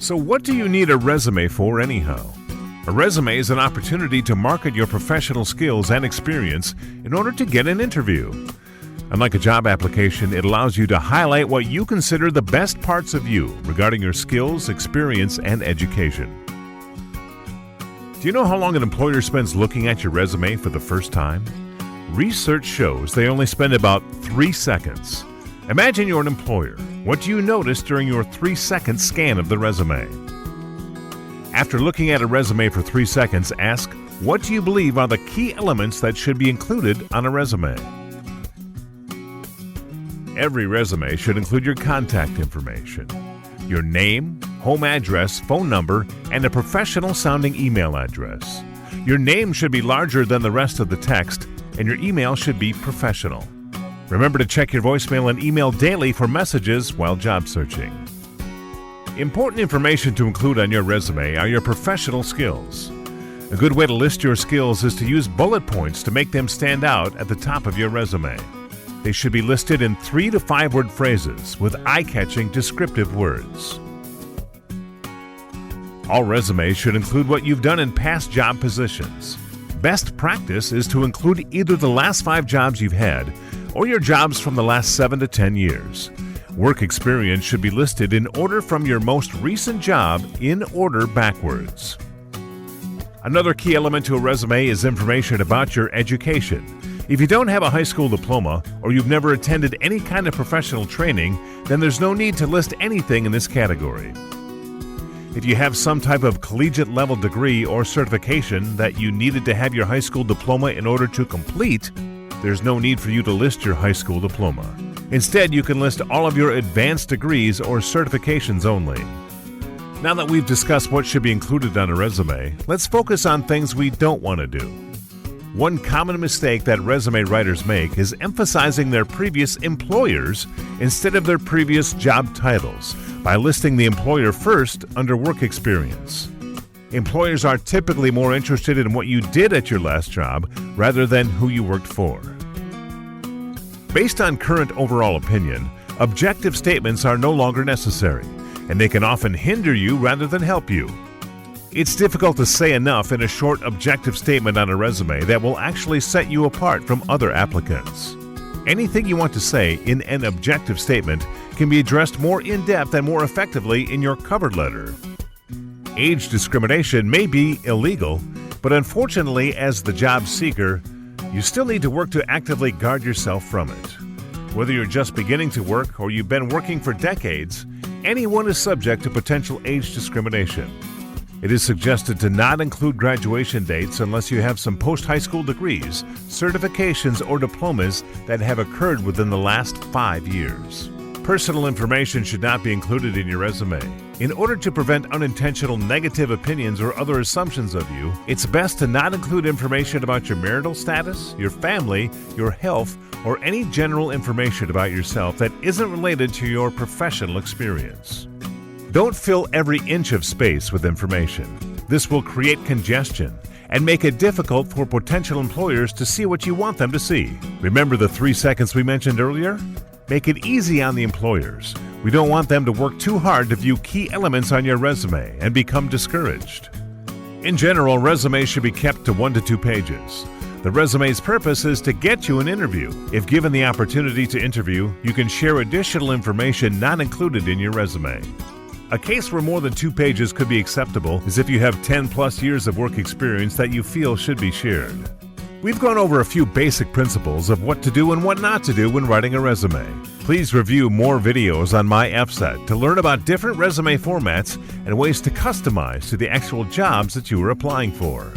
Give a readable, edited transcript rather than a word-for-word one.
So what do you need a resume for anyhow? A resume is an opportunity to market your professional skills and experience in order to get an interview. Unlike a job application, it allows you to highlight what you consider the best parts of you regarding your skills, experience, and education. Do you know how long an employer spends looking at your resume for the first time? Research shows they only spend about 3 seconds. Imagine you're an employer. What do you notice during your 3-second scan of the resume? After looking at a resume for 3 seconds, ask, what do you believe are the key elements that should be included on a resume? Every resume should include your contact information, your name, home address, phone number, and a professional-sounding email address. Your name should be larger than the rest of the text, and your email should be professional. Remember to check your voicemail and email daily for messages while job searching. Important information to include on your resume are your professional skills. A good way to list your skills is to use bullet points to make them stand out at the top of your resume. They should be listed in 3 to 5 word phrases with eye-catching descriptive words. All resumes should include what you've done in past job positions. Best practice is to include either the last 5 jobs you've had or your jobs from the last 7 to 10 years. Work experience should be listed in order from your most recent job in order backwards. Another key element to a resume is information about your education. If you don't have a high school diploma or you've never attended any kind of professional training, then there's no need to list anything in this category. If you have some type of collegiate level degree or certification that you needed to have your high school diploma in order to complete, there's no need for you to list your high school diploma. Instead, you can list all of your advanced degrees or certifications only. Now that we've discussed what should be included on a resume, let's focus on things we don't want to do. One common mistake that resume writers make is emphasizing their previous employers instead of their previous job titles by listing the employer first under work experience. Employers are typically more interested in what you did at your last job rather than who you worked for. Based on current overall opinion, objective statements are no longer necessary, and they can often hinder you rather than help you. It's difficult to say enough in a short objective statement on a resume that will actually set you apart from other applicants. Anything you want to say in an objective statement can be addressed more in-depth and more effectively in your cover letter. Age discrimination may be illegal, but unfortunately, as the job seeker, you still need to work to actively guard yourself from it. Whether you're just beginning to work or you've been working for decades, anyone is subject to potential age discrimination. It is suggested to not include graduation dates unless you have some post-high school degrees, certifications, or diplomas that have occurred within the last 5 years. Personal information should not be included in your resume. In order to prevent unintentional negative opinions or other assumptions of you, it's best to not include information about your marital status, your family, your health, or any general information about yourself that isn't related to your professional experience. Don't fill every inch of space with information. This will create congestion and make it difficult for potential employers to see what you want them to see. Remember the 3 seconds we mentioned earlier? Make it easy on the employers. We don't want them to work too hard to view key elements on your resume and become discouraged. In general, resumes should be kept to 1 to 2 pages. The resume's purpose is to get you an interview. If given the opportunity to interview, you can share additional information not included in your resume. A case where more than 2 pages could be acceptable is if you have 10+ years of work experience that you feel should be shared. We've gone over a few basic principles of what to do and what not to do when writing a resume. Please review more videos on MyFSET to learn about different resume formats and ways to customize to the actual jobs that you are applying for.